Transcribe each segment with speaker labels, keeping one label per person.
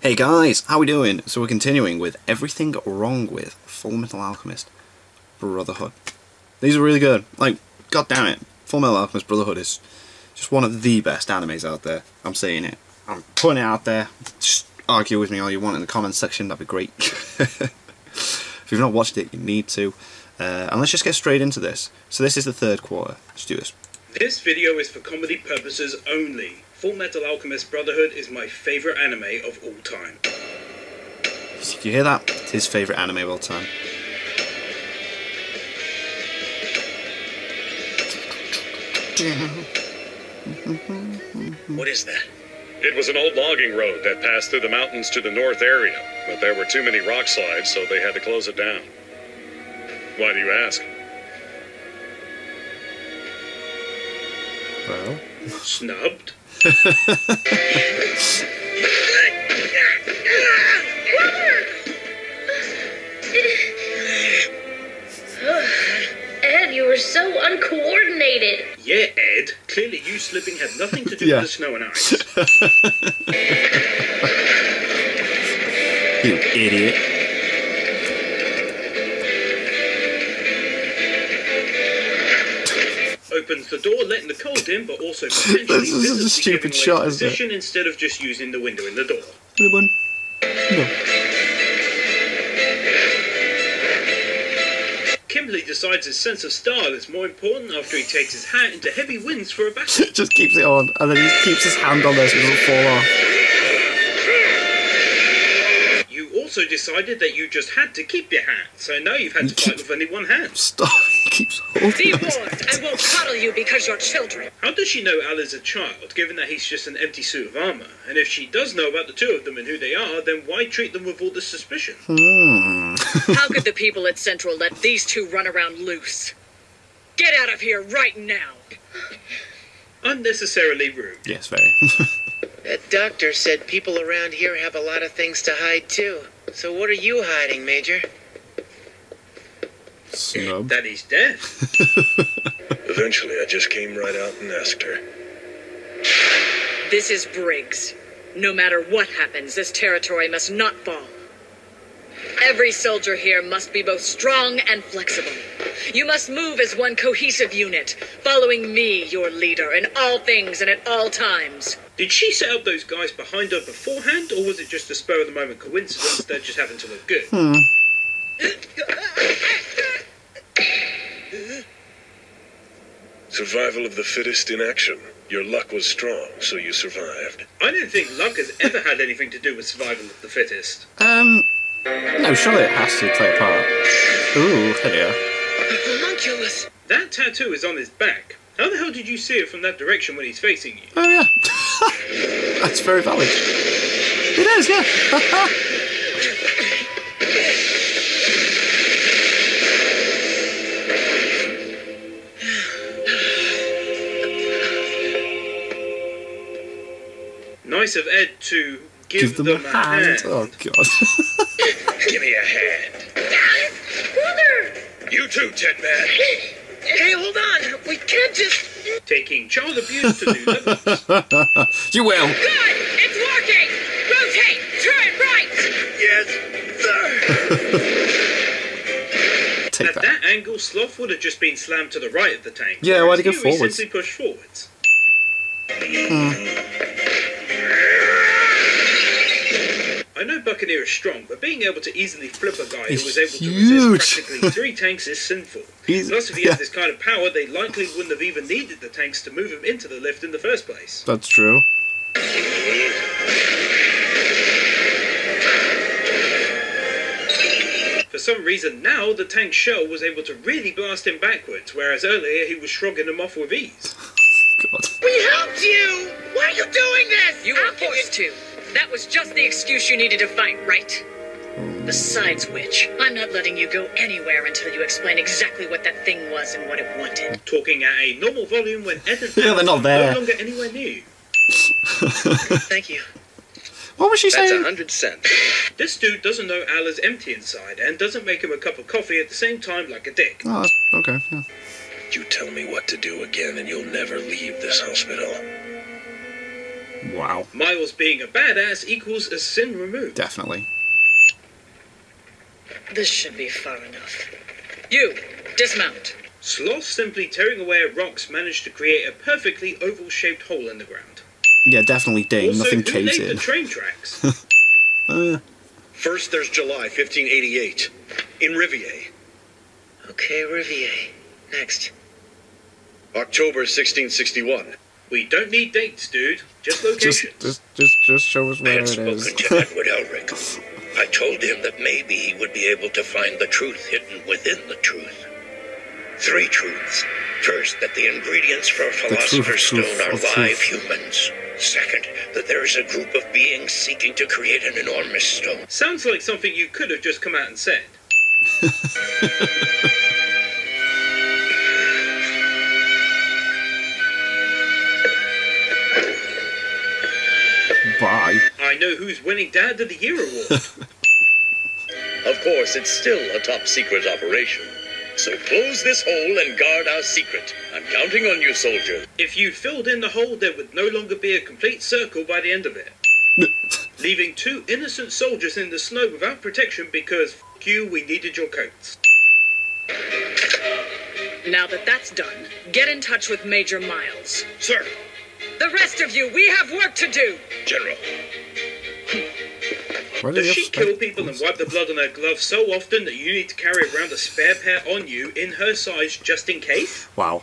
Speaker 1: Hey guys, how we doing? So we're continuing with everything wrong with FullMetal Alchemist Brotherhood. These are really good. Like, god damn it, FullMetal Alchemist Brotherhood is just one of the best animes out there. I'm saying it. I'm putting it out there. Just argue with me all you want in the comments section, that'd be great. If you've not watched it, you need to. And let's just get straight into this. So this is the third quarter. Let's do this.
Speaker 2: This video is for comedy purposes only. FullMetal Alchemist Brotherhood is my favourite anime of all time.
Speaker 1: Did you hear that? It's his favourite anime of all time.
Speaker 3: What is that?
Speaker 4: It was an old logging road that passed through the mountains to the north area, but there were too many rock slides, so they had to close it down. Why do you ask?
Speaker 1: Well,
Speaker 2: snubbed?
Speaker 5: Ed, you were so uncoordinated.
Speaker 2: Yeah, Ed. Clearly you slipping had nothing to do with the snow and ice.
Speaker 1: You idiot.
Speaker 2: Opens the door, letting the cold in, but also potentially
Speaker 1: This is a stupid shot, isn't it?
Speaker 2: Instead of just using the window in the door.
Speaker 1: Anyone? No.
Speaker 2: Kimberly decides his sense of style is more important after he takes his hat into heavy winds for a battle.
Speaker 1: Just keeps it on, and then he keeps his hand on there so it doesn't fall off.
Speaker 2: You also decided that you just had to keep your hat, so now you've had to fight with only one hand.
Speaker 1: Stop, he keeps holding
Speaker 3: Be
Speaker 1: it.
Speaker 3: warned, I won't cuddle you because you're children.
Speaker 2: How does she know Al is a child, given that he's just an empty suit of armour? And if she does know about the two of them and who they are, then why treat them with all this suspicion?
Speaker 3: How could the people at Central let these two run around loose? Get out of here right now.
Speaker 2: Unnecessarily rude.
Speaker 1: Yes, very.
Speaker 6: That doctor said people around here have a lot of things to hide too. So what are you hiding, Major?
Speaker 1: Snub.
Speaker 2: That he's deaf.
Speaker 4: Eventually, I just came right out and asked her.
Speaker 3: This is Briggs. No matter what happens, this territory must not fall. Every soldier here must be both strong and flexible. You must move as one cohesive unit, following me, your leader, in all things and at all times.
Speaker 2: Did she set up those guys behind her beforehand, or was it just a spur-of-the-moment coincidence that just happened to look good?
Speaker 4: Survival of the fittest in action. Your luck was strong, so you survived.
Speaker 2: I don't think luck has ever had anything to do with survival of the fittest.
Speaker 1: No, surely it has to play a part. Ooh, hello.
Speaker 6: Homunculus!
Speaker 2: That tattoo is on his back. How the hell did you see it from that direction when he's facing you?
Speaker 1: Oh, yeah. That's very valid. It is, yeah.
Speaker 2: Nice of Ed to give them a hand.
Speaker 1: Oh, God.
Speaker 4: Give me a hand.
Speaker 5: Brother!
Speaker 4: You too, Ted Man.
Speaker 6: Hey, hold on! We can't just...
Speaker 2: Taking child abuse to new levels.
Speaker 1: You will.
Speaker 3: Good! It's working! Rotate! Turn right!
Speaker 4: Yes, sir.
Speaker 1: Take
Speaker 2: At
Speaker 1: that.
Speaker 2: that angle, Sloth would have just been slammed to the right of the tank.
Speaker 1: Yeah, why'd he go
Speaker 2: whereas
Speaker 1: forwards?
Speaker 2: simply pushed forwards. I know Buccaneer is strong, but being able to easily flip a guy who
Speaker 1: He's
Speaker 2: was able to
Speaker 1: huge.
Speaker 2: resist practically 3 tanks is sinful. Plus, if he has this kind of power, they likely wouldn't have even needed the tanks to move him into the lift in the first place.
Speaker 1: That's true.
Speaker 2: For some reason, now the tank's shell was able to really blast him backwards, whereas earlier he was shrugging him off with ease.
Speaker 1: God.
Speaker 6: We helped you! Why are you doing this?
Speaker 3: You were forced to. That was just the excuse you needed to fight, right? Besides which, I'm not letting you go anywhere until you explain exactly what that thing was and what it wanted.
Speaker 2: Talking at a normal volume when Ed and
Speaker 1: Yeah, they're not there.
Speaker 2: no longer anywhere near you.
Speaker 6: Thank you.
Speaker 1: What was she
Speaker 6: That's
Speaker 1: saying?
Speaker 6: 100 cents.
Speaker 2: This dude doesn't know Al is empty inside and doesn't make him a cup of coffee at the same time like a dick.
Speaker 1: Oh, that's, okay, yeah.
Speaker 4: You tell me what to do again and you'll never leave this hospital.
Speaker 1: Wow.
Speaker 2: Miles being a badass equals a sin removed.
Speaker 1: Definitely.
Speaker 3: This should be far enough. You, dismount.
Speaker 2: Sloth simply tearing away at rocks managed to create a perfectly oval-shaped hole in the ground.
Speaker 1: Yeah, definitely ding.
Speaker 2: Also,
Speaker 1: Nothing
Speaker 2: who
Speaker 1: caves
Speaker 2: laid
Speaker 1: in.
Speaker 2: the train tracks?
Speaker 7: First, there's July 1588 in Riviere.
Speaker 6: Okay, Riviere. Next.
Speaker 7: October 1661.
Speaker 2: We don't need dates, dude. Just locations.
Speaker 1: Just show us
Speaker 8: I
Speaker 1: where
Speaker 8: had
Speaker 1: it
Speaker 8: spoken
Speaker 1: is.
Speaker 8: to Edward Elric. I told him that maybe he would be able to find the truth hidden within the truth. 3 truths. First, that the ingredients for Philosopher's Stone are live humans. Second, that there is a group of beings seeking to create an enormous stone.
Speaker 2: Sounds like something you could have just come out and said.
Speaker 1: Bye.
Speaker 2: I know who's winning Dad of the Year award.
Speaker 7: Of course, it's still a top secret operation. So close this hole and guard our secret. I'm counting on you, soldier.
Speaker 2: If you filled in the hole, there would no longer be a complete circle by the end of it. Leaving 2 innocent soldiers in the snow without protection because, f*** you, we needed your coats.
Speaker 3: Now that that's done, get in touch with Major Miles.
Speaker 8: Sir,
Speaker 3: The rest of you, we have work to do.
Speaker 8: General.
Speaker 1: Where do
Speaker 2: Does
Speaker 1: they
Speaker 2: she
Speaker 1: have
Speaker 2: kill people and wipe the blood on her gloves so often that you need to carry around a spare pair on you in her size just in case?
Speaker 1: Wow.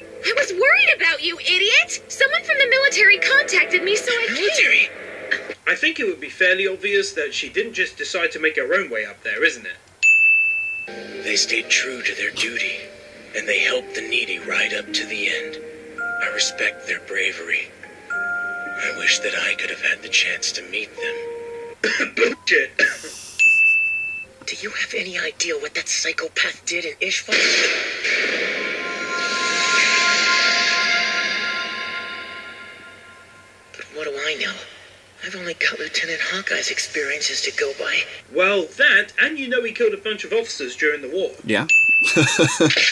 Speaker 5: I was worried about you, idiot! Someone from the military contacted me, so I came.
Speaker 8: Military.
Speaker 2: I think it would be fairly obvious that she didn't just decide to make her own way up there, isn't it?
Speaker 6: They stayed true to their duty, and they helped the needy right up to the end. I respect their bravery. I wish that I could have had the chance to meet them.
Speaker 2: Bullshit.
Speaker 6: Do you have any idea what that psychopath did in Ishval? But what do I know? I've only got Lieutenant Hawkeye's experiences to go by.
Speaker 2: Well, that, and you know he killed a bunch of officers during the war.
Speaker 1: Yeah.
Speaker 8: What'd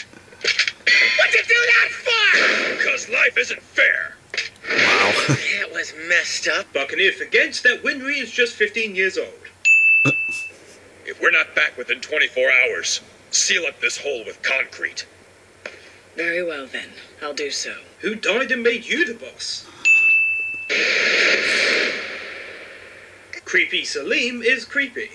Speaker 8: you do that for? Because life isn't fair.
Speaker 1: Wow.
Speaker 6: That was messed up.
Speaker 2: Buccaneer forgets that Winry is just 15 years old.
Speaker 4: If we're not back within 24 hours, seal up this hole with concrete.
Speaker 3: Very well, then. I'll do so.
Speaker 2: Who died and made you the boss? Creepy Salim is creepy.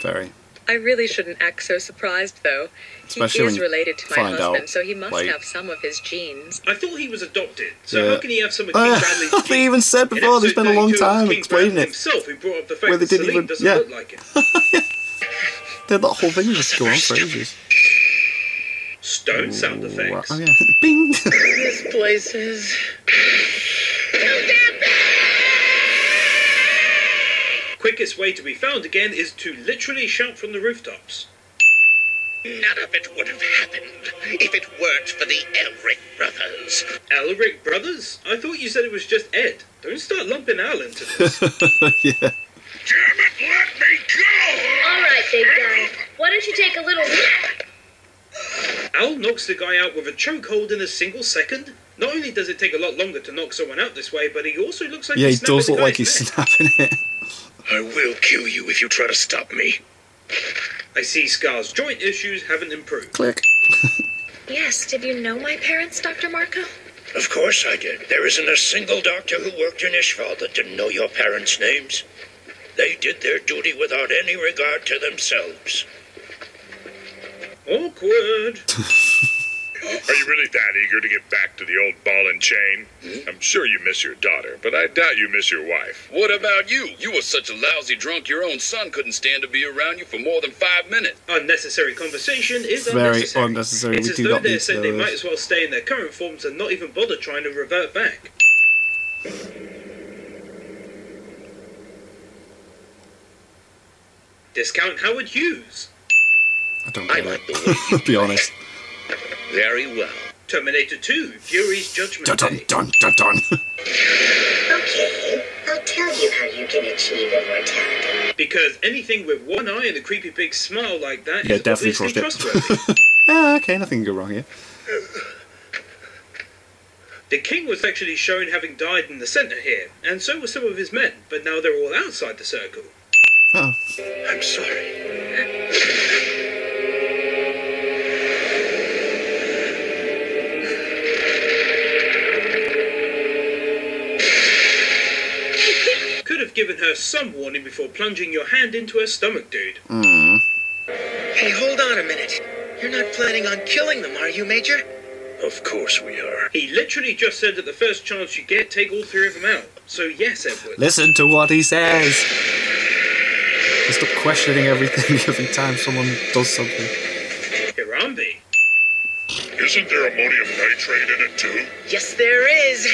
Speaker 1: Very.
Speaker 3: I really shouldn't act so surprised, though.
Speaker 1: Especially
Speaker 3: He
Speaker 1: when
Speaker 3: is
Speaker 1: you
Speaker 3: related to my
Speaker 1: find
Speaker 3: husband,
Speaker 1: out,
Speaker 3: so he must
Speaker 1: like-
Speaker 3: have some of his genes.
Speaker 2: I thought he was adopted, so
Speaker 1: Yeah.
Speaker 2: how can he have some of King Bradley's
Speaker 1: They even said
Speaker 2: In
Speaker 1: before, they
Speaker 2: episode
Speaker 1: spent a long
Speaker 2: 32,
Speaker 1: time
Speaker 2: King
Speaker 1: explaining
Speaker 2: Bradley
Speaker 1: it.
Speaker 2: himself who brought up the fact
Speaker 1: Where they
Speaker 2: that
Speaker 1: didn't
Speaker 2: Salim
Speaker 1: even-
Speaker 2: doesn't
Speaker 1: yeah.
Speaker 2: look like him.
Speaker 1: That whole thing was just go on for ages.
Speaker 2: Stone sound effects.
Speaker 1: Oh yeah. Bing!
Speaker 6: This place is...
Speaker 2: Quickest way to be found again is to literally shout from the rooftops.
Speaker 8: None of it would have happened if it weren't for the Elric brothers.
Speaker 2: Elric Brothers? I thought you said it was just Ed. Don't start lumping Al into this.
Speaker 1: Yeah.
Speaker 8: Damn it, let me go!
Speaker 5: All right, big guy. Why don't you take a little...
Speaker 2: Al knocks the guy out with a chokehold in a single second. Not only does it take a lot longer to knock someone out this way, but he also looks like
Speaker 1: Yeah, he
Speaker 2: he's snapping
Speaker 1: does
Speaker 2: the
Speaker 1: look like
Speaker 2: guy's
Speaker 1: he's
Speaker 2: neck.
Speaker 1: snapping it.
Speaker 8: I will kill you if you try to stop me.
Speaker 2: I see Scar's joint issues haven't improved.
Speaker 1: Click.
Speaker 5: Yes, did you know my parents, Dr. Marco?
Speaker 8: Of course I did. There isn't a single doctor who worked in Ishval that didn't know your parents' names. They did their duty without any regard to themselves.
Speaker 2: Awkward.
Speaker 4: Are you really that eager to get back to the old ball and chain? I'm sure you miss your daughter, but I doubt you miss your wife.
Speaker 9: What about you? You were such a lousy drunk your own son couldn't stand to be around you for more than 5 minutes.
Speaker 2: Unnecessary conversation is
Speaker 1: Very
Speaker 2: unnecessary.
Speaker 1: unnecessary.
Speaker 2: It's
Speaker 1: We
Speaker 2: as
Speaker 1: do
Speaker 2: though
Speaker 1: not
Speaker 2: they're
Speaker 1: need to
Speaker 2: saying
Speaker 1: know
Speaker 2: they
Speaker 1: this.
Speaker 2: might as well stay in their current forms and not even bother trying to revert back. Discount Howard Hughes.
Speaker 1: I don't
Speaker 8: I
Speaker 1: get
Speaker 8: like the
Speaker 1: it.
Speaker 8: way you
Speaker 1: Be honest.
Speaker 8: Very well.
Speaker 2: Terminator 2, Fury's Judgment
Speaker 1: Dun dun
Speaker 2: Day.
Speaker 1: dun dun dun.
Speaker 5: Okay, I'll tell you how you can achieve immortality.
Speaker 2: Because anything with one eye and a creepy big smile like that
Speaker 1: Yeah,
Speaker 2: is
Speaker 1: definitely
Speaker 2: obviously
Speaker 1: trust it.
Speaker 2: trustworthy.
Speaker 1: Ah, okay, nothing can go wrong here.
Speaker 2: The king was actually shown having died in the centre here, and so were some of his men, but now they're all outside the circle.
Speaker 1: Oh.
Speaker 8: I'm sorry.
Speaker 2: Could have given her some warning before plunging your hand into her stomach, dude.
Speaker 6: Hey, hold on a minute. You're not planning on killing them, are you, Major?
Speaker 8: Of course we are.
Speaker 2: He literally just said that the first chance you get, take all three of them out. So yes, Edward.
Speaker 1: Listen to what he says. Stop questioning everything every time someone does something.
Speaker 2: Hirambi.
Speaker 9: Isn't there ammonium nitrate in it too?
Speaker 6: Yes, there is.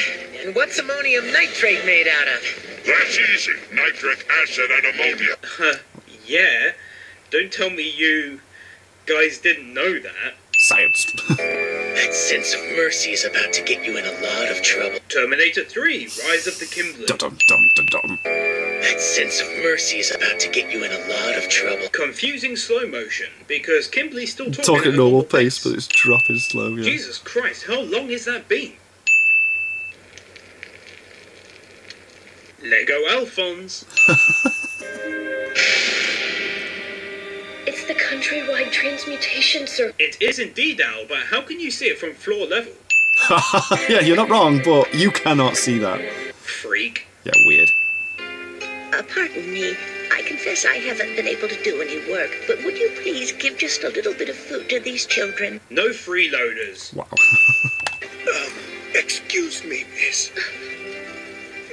Speaker 6: And what's ammonium nitrate made out of?
Speaker 9: That's easy. Nitric acid and ammonia.
Speaker 2: Yeah. Don't tell me you guys didn't know that.
Speaker 1: Science.
Speaker 6: That sense of mercy is about to get you in a lot of trouble.
Speaker 2: Terminator 3, Rise of the Kimberly.
Speaker 1: Dum-dum-dum-dum-dum.
Speaker 6: That sense of mercy is about to get you in a lot of trouble.
Speaker 2: Confusing slow motion, because Kimberly's still talking
Speaker 1: Talk
Speaker 2: at
Speaker 1: at normal pace, but it's dropping slow. Yeah.
Speaker 2: Jesus Christ, how long has that been? Lego Alphonse.
Speaker 5: It's the countrywide transmutation circle.
Speaker 2: It is indeed, Al, but how can you see it from floor level?
Speaker 1: Yeah, you're not wrong, but you cannot see that.
Speaker 2: Freak.
Speaker 1: Yeah, weird.
Speaker 10: Pardon me. I confess I haven't been able to do any work, but would you please give just a little bit of food to these children?
Speaker 2: No freeloaders.
Speaker 1: Wow.
Speaker 8: Excuse me, miss.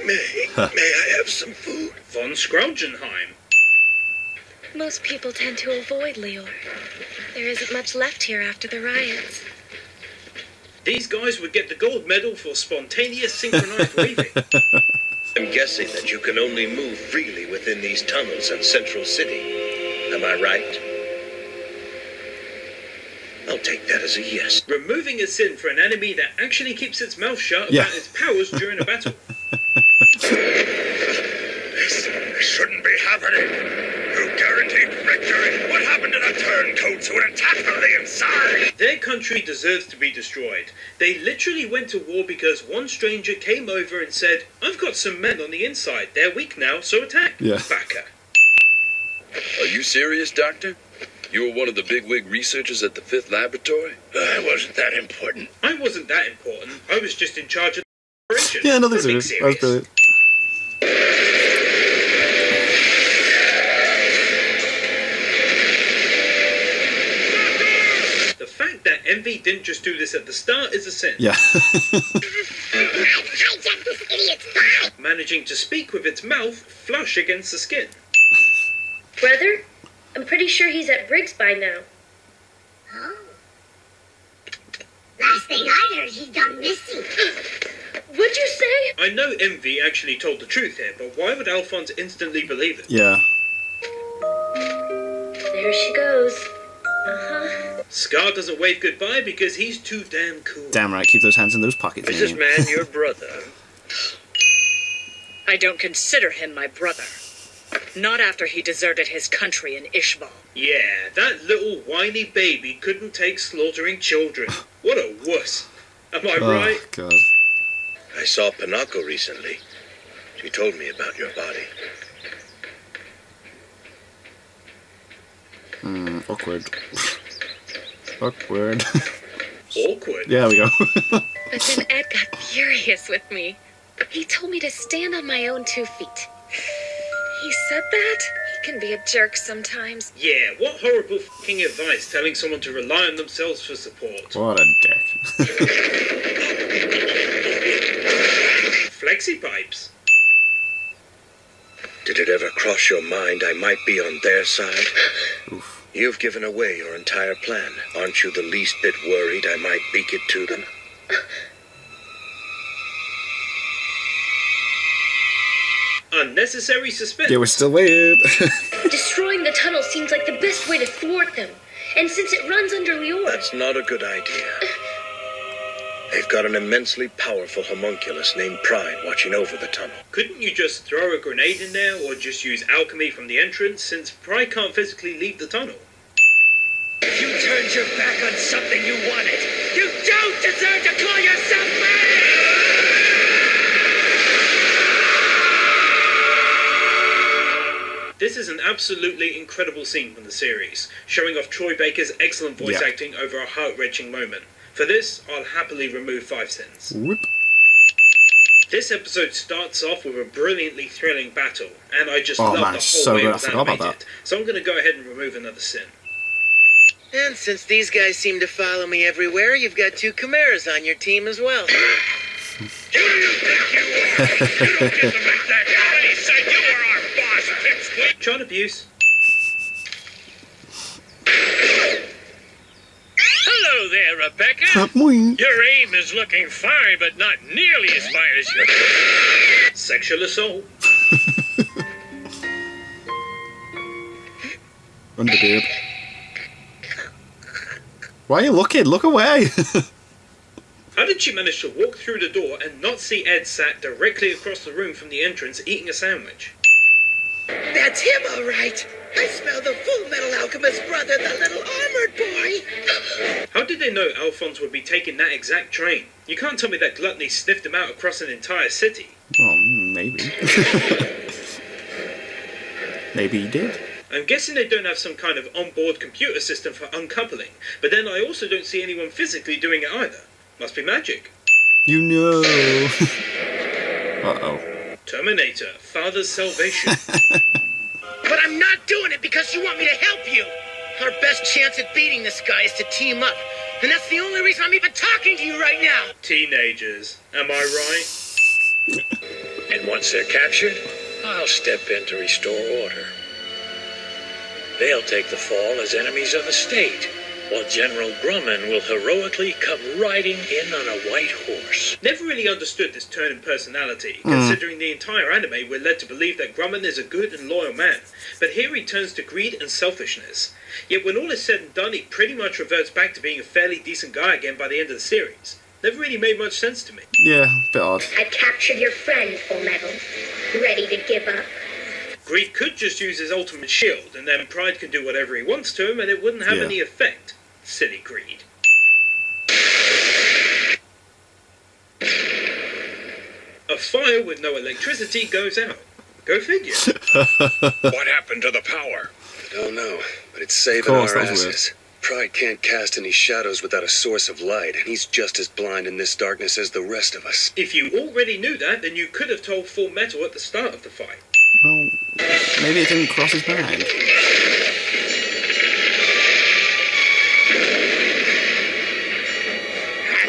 Speaker 8: May I have some food?
Speaker 2: Von Scrougenheim.
Speaker 5: Most people tend to avoid Leor. There isn't much left here after the riots.
Speaker 2: These guys would get the gold medal for spontaneous synchronized weaving.
Speaker 7: I'm guessing that you can only move freely within these tunnels in Central City. Am I right? I'll take that as a yes.
Speaker 2: Removing a sin for an enemy that actually keeps its mouth shut
Speaker 1: Yeah.
Speaker 2: about its powers during a battle.
Speaker 8: This shouldn't be happening. Who guaranteed victory? What happened to the turncoats who would attack from the inside?
Speaker 2: Their country deserves to be destroyed. They literally went to war because one stranger came over and said, I've got some men on the inside. They're weak now, so attack.
Speaker 1: Yeah.
Speaker 2: Baka.
Speaker 9: Are you serious, Doctor? You were one of the bigwig researchers at the 5th Laboratory?
Speaker 8: I wasn't that important.
Speaker 2: I wasn't that important. I was just in charge of the operation.
Speaker 1: Yeah, no, that's
Speaker 2: Nothing
Speaker 1: it.
Speaker 2: serious.
Speaker 1: That's brilliant.
Speaker 2: The fact that Envy didn't just do this at the start is a sin.
Speaker 1: Yeah.
Speaker 5: Hijack this idiot's pie!
Speaker 2: Managing to speak with its mouth flush against the skin.
Speaker 5: Brother? I'm pretty sure he's at Briggs by now.
Speaker 11: Oh. Last thing I heard, he's gone missing.
Speaker 5: What'd you say?
Speaker 2: I know Envy actually told the truth here, but why would Alphonse instantly believe it?
Speaker 1: Yeah.
Speaker 5: There she goes. Uh-huh.
Speaker 2: Scar doesn't wave goodbye because he's too damn cool.
Speaker 1: Damn right, keep those hands in those pockets.
Speaker 7: Is this man your brother?
Speaker 3: I don't consider him my brother. Not after he deserted his country in Ishbal.
Speaker 2: Yeah, that little whiny baby couldn't take slaughtering children. What a wuss. Am I right?
Speaker 1: Oh, God.
Speaker 7: I saw Pinocchio recently. She told me about your body.
Speaker 1: Awkward. Awkward.
Speaker 2: Awkward.
Speaker 1: Yeah, there we go.
Speaker 5: But then Ed got furious with me. He told me to stand on my own 2 feet. He said that? He can be a jerk sometimes.
Speaker 2: Yeah, what horrible fucking advice telling someone to rely on themselves for support.
Speaker 1: What a dick.
Speaker 2: Flexi pipes.
Speaker 7: Did it ever cross your mind I might be on their side?
Speaker 1: Oof.
Speaker 7: You've given away your entire plan. Aren't you the least bit worried I might leak it to them?
Speaker 2: Unnecessary suspense.
Speaker 1: Yeah, we're still waiting.
Speaker 5: Destroying the tunnel seems like the best way to thwart them. And since it runs under Leor...
Speaker 7: That's not a good idea. They've got an immensely powerful homunculus named Pride watching over the tunnel.
Speaker 2: Couldn't you just throw a grenade in there or just use alchemy from the entrance since Pride can't physically leave the tunnel?
Speaker 6: If you turned your back on something you wanted, you don't deserve to call yourself man!
Speaker 2: This is an absolutely incredible scene from the series, showing off Troy Baker's excellent voice acting over a heart-wrenching moment. For this, I'll happily remove 5 cents.
Speaker 1: Whoop.
Speaker 2: This episode starts off with a brilliantly thrilling battle, and I just love the whole
Speaker 1: so
Speaker 2: way
Speaker 1: good.
Speaker 2: it
Speaker 1: I
Speaker 2: was
Speaker 1: forgot about
Speaker 2: animated. So I'm going to go ahead and remove another sin.
Speaker 6: And since these guys seem to follow me everywhere, you've got 2 Chimeras on your team as well.
Speaker 9: Who do you think you are? You don't get to make that call. He said you were our boss, pipsqueak.
Speaker 2: Child abuse.
Speaker 12: Hello there, Rebecca. Your aim is looking fine, but not nearly as fine as your...
Speaker 2: Sexual assault.
Speaker 1: Underboob. Why are you looking? Look away.
Speaker 2: How did she manage to walk through the door and not see Ed sat directly across the room from the entrance eating a sandwich?
Speaker 6: That's him, all right. I smell the FullMetal Alchemist brother, the little armored boy.
Speaker 2: How did they know Alphonse would be taking that exact train? You can't tell me that Gluttony sniffed him out across an entire city.
Speaker 1: Well, maybe. Maybe he did.
Speaker 2: I'm guessing they don't have some kind of onboard computer system for uncoupling, but then I also don't see anyone physically doing it either. Must be magic.
Speaker 1: You know. Uh-oh.
Speaker 2: Terminator, Father's Salvation.
Speaker 6: But I'm not doing it because you want me to help you. Our best chance at beating this guy is to team up. And that's the only reason I'm even talking to you right now.
Speaker 2: Teenagers, am I right?
Speaker 6: And once they're captured, I'll step in to restore order. They'll take the fall as enemies of the state, while General Grumman will heroically come riding in on a white horse.
Speaker 2: Never really understood this turn in personality, considering the entire anime we're led to believe that Grumman is a good and loyal man, but here he turns to greed and selfishness. Yet when all is said and done, he pretty much reverts back to being a fairly decent guy again by the end of the series. Never really made much sense to me.
Speaker 1: Yeah, a bit odd.
Speaker 11: I captured your friend, FullMetal. Ready to give up?
Speaker 2: Greed could just use his ultimate shield, and then Pride can do whatever he wants to him, and it wouldn't have any effect. Silly Greed. A fire with no electricity goes out. Go figure.
Speaker 4: What happened to the power?
Speaker 13: I don't know, but it's saving our asses. Pride can't cast any shadows without a source of light, and he's just as blind in this darkness as the rest of us.
Speaker 2: If you already knew that, then you could have told FullMetal at the start of the fight.
Speaker 1: Well, maybe it didn't cross his mind.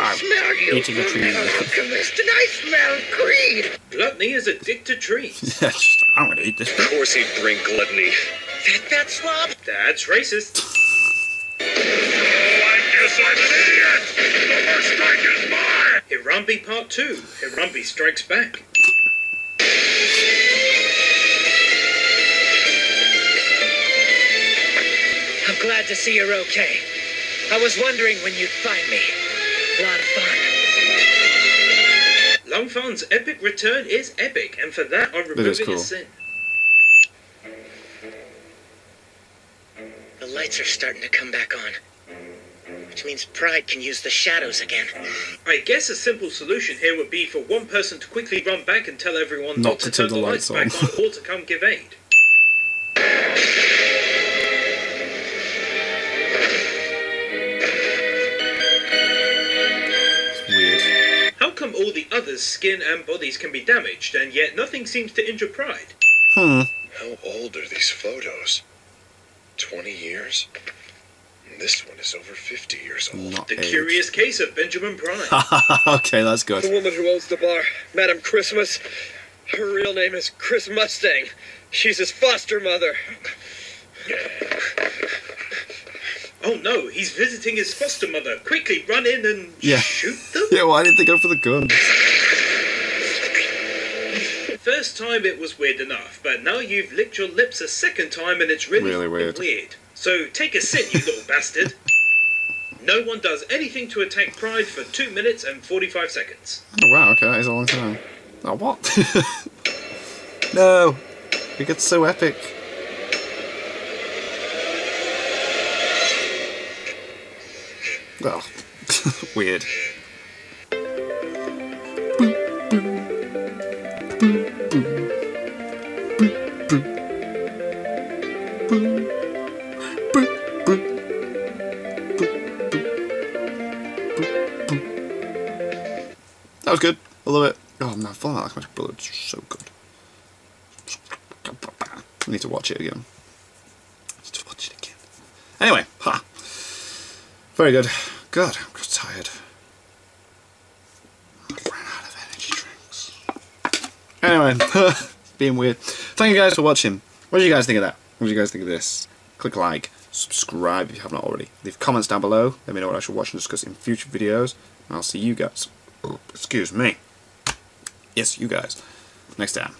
Speaker 6: I smell you, FullMetal Alchemist, and I smell greed.
Speaker 2: Gluttony is addicted to trees.
Speaker 1: Yeah, I'm gonna eat this.
Speaker 13: Of course he'd bring gluttony.
Speaker 6: That fat slob?
Speaker 2: That's racist.
Speaker 9: Oh, I guess I'm an idiot! The first strike is mine!
Speaker 2: Hirambi Part 2. Hirambi Strikes Back.
Speaker 6: I'm glad to see you're okay. I was wondering when you'd find me. A lot of fun.
Speaker 2: Longfan's epic return is epic, and for that I'm removing a sin.
Speaker 6: The lights are starting to come back on. Which means Pride can use the shadows again.
Speaker 2: I guess a simple solution here would be for one person to quickly run back and tell everyone not to turn the lights back on or to come give aid.
Speaker 1: It's weird.
Speaker 2: How come all the others' skin and bodies can be damaged, and yet nothing seems to injure Pride?
Speaker 13: How old are these photos? 20 years? This one is over 50 years old.
Speaker 2: The curious case of Benjamin Pride.
Speaker 1: Okay, that's good.
Speaker 14: The woman who owns the bar, Madam Christmas. Her real name is Chris Mustang. She's his foster mother.
Speaker 2: Oh no, he's visiting his foster mother. Quickly run in and shoot them?
Speaker 1: Yeah, why did they go for the gun?
Speaker 2: First time it was weird enough, but now you've licked your lips a second time and it's really weird. So take a sit, you little bastard. No one does anything to attack Pride for 2 minutes and 45 seconds.
Speaker 1: Oh wow, okay, that is a long time. Oh, what? No! It gets so epic. Oh, weird. That was good. I love it. Oh man, FullMetal Alchemist Brotherhood is so good. I need to watch it again. Anyway, ha. Very good. God, I'm just tired. I've run out of energy drinks. Anyway, being weird. Thank you guys for watching. What did you guys think of that? What did you guys think of this? Click like, subscribe if you have not already. Leave comments down below. Let me know what I should watch and discuss in future videos. And I'll see you guys. Oh, excuse me. Yes, you guys. Next time.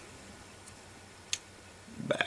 Speaker 1: Bye.